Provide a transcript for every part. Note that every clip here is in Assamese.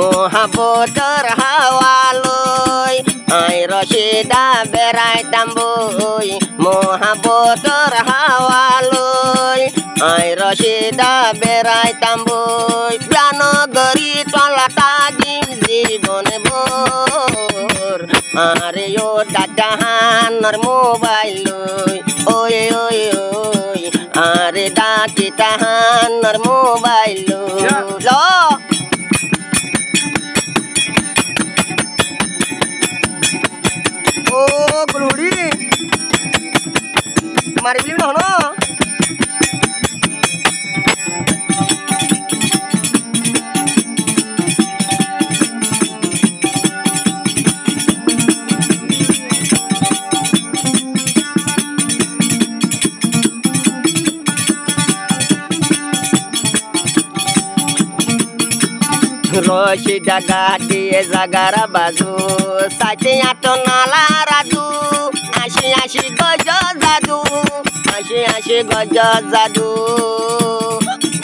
মহাবতৰ হাৱালৈ আই ৰচিদা বেৰাইতাম বৈ মহাবতৰ হাৱালৈ আই ৰচিদা বেৰাইতাম বৈ বিয়ানগৰী তলাতা দিম জীৱনে ভৰ আৰে অ দাদাহানৰ মোবাইল লৈ ঐ ঐ ঐ আৰে দাঁতি তাহানৰ মোবাইল লৈ ল ও গুলুড়ি মারিবলি না হনো রশিদা গাটিয়ে জাগারা বাজু সাইতে আটো নালা রাজু আসি আসি গজ জাদু আসি আসি গজ জাদু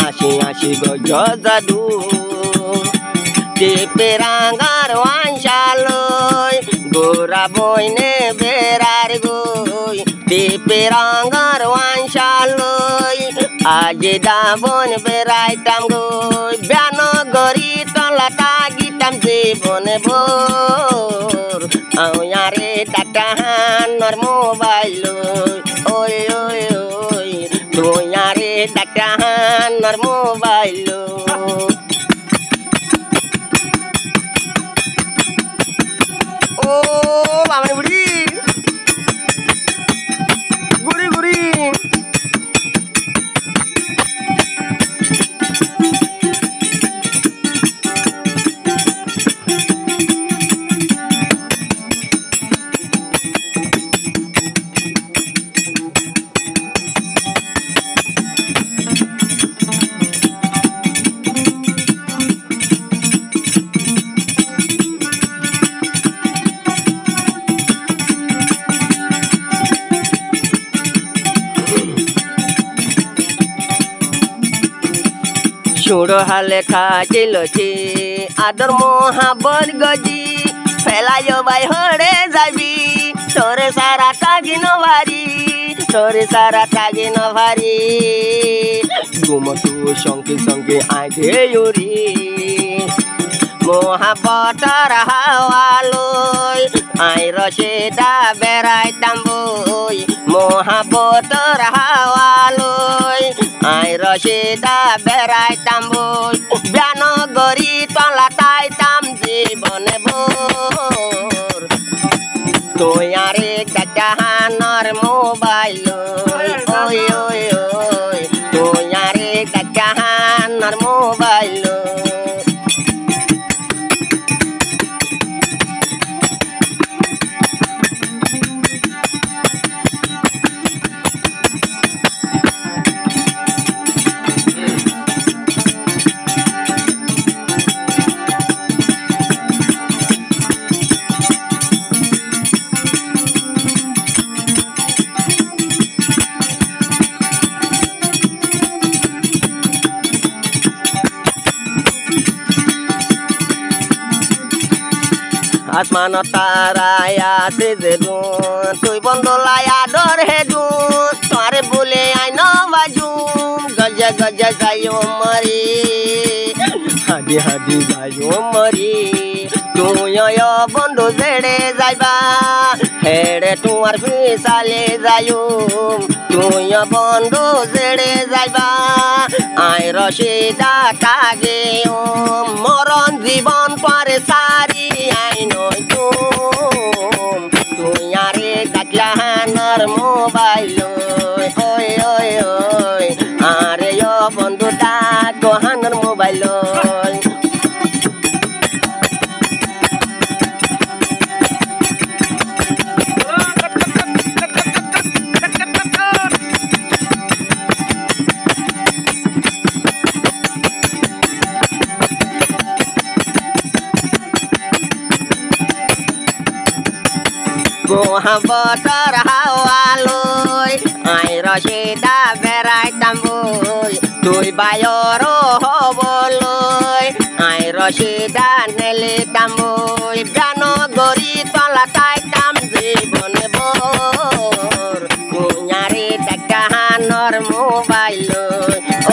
আসি আসি গজ জাদু টিপে রাঙার ওয়ানশালই গোরা বইনে বেড়ার গই টিপে রাঙার ওয়ানশালই আজ দাবন বেড়াইতাম গই বিয়ানগরী তলাতা গিতাম জীবনে ভোর আরে দাদাহানৰ মোবাইল ওই ওই ওই তুই আৰে দাদাহানৰ মোবাইল ও বামনি বুড়ি গুড়ি গুড়ি ছোড়ো হালে খাজিলছি আদর মহাবত গজি ফেলাই বাই হরে যাবি তোরে সারা টাগি নভারি তোরে সারা টাগি নভারি ঘুমতু সঙ্গে সঙ্গে আগে উড়ি মহাবতৰ হাৱালৈ আই ৰচিদা বেৰাইতাম বৈ মহাবতৰ হাৱালৈ আই ৰচিদা বেৰাইতাম বৈ বিয়ানগৰী তলাতাইতাম জীৱনে ভোৰ তই আৰে দাদাহানৰ মোবাইল ঐ ঐ ঐ তই আৰে দাদাহানৰ মোবাইল আসমান তারায় আছে যেদুন তুই বন্ধলাই আদর হেদুন তোরে বলে আইন বাজুম গজা গজা যাইও মরি হাদি হাদি যাইও মরি তুই বন্ধু জেড়ে যাইবা হেড়ে তোমার পিছালে যাইম তুই বন্ধু জেড়ে যাইবা আই রচিদা কাগে মরণ জীবন পরে সারি আই নয় তুই আরে দাদাহানৰ মোবাইল ওই ওই ওই আৰে বন্ধু দাদাহানৰ মোবাইল মহাবতৰ হাৱালৈ আই ৰচিদা বেৰাইতাম বৈ তুই বায়ৰ হ'বলৈ আই ৰচিদা বেড়াইতাম ওই গানো গরি তলা তাইতাম জীবনে বোর কুইয়ারে ডাকাহানোর মোবাইল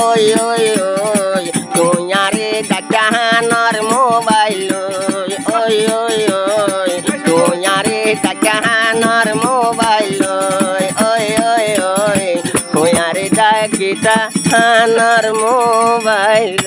ওই ওই ওই কুইয়ারে ডাকাহানোর মোবাইল ওই ওই ওই কুইয়ারে ডাকাহানোর মোবাইল ওই ওই ওই কুইয়ারে ডাকাহানোর মোবাইল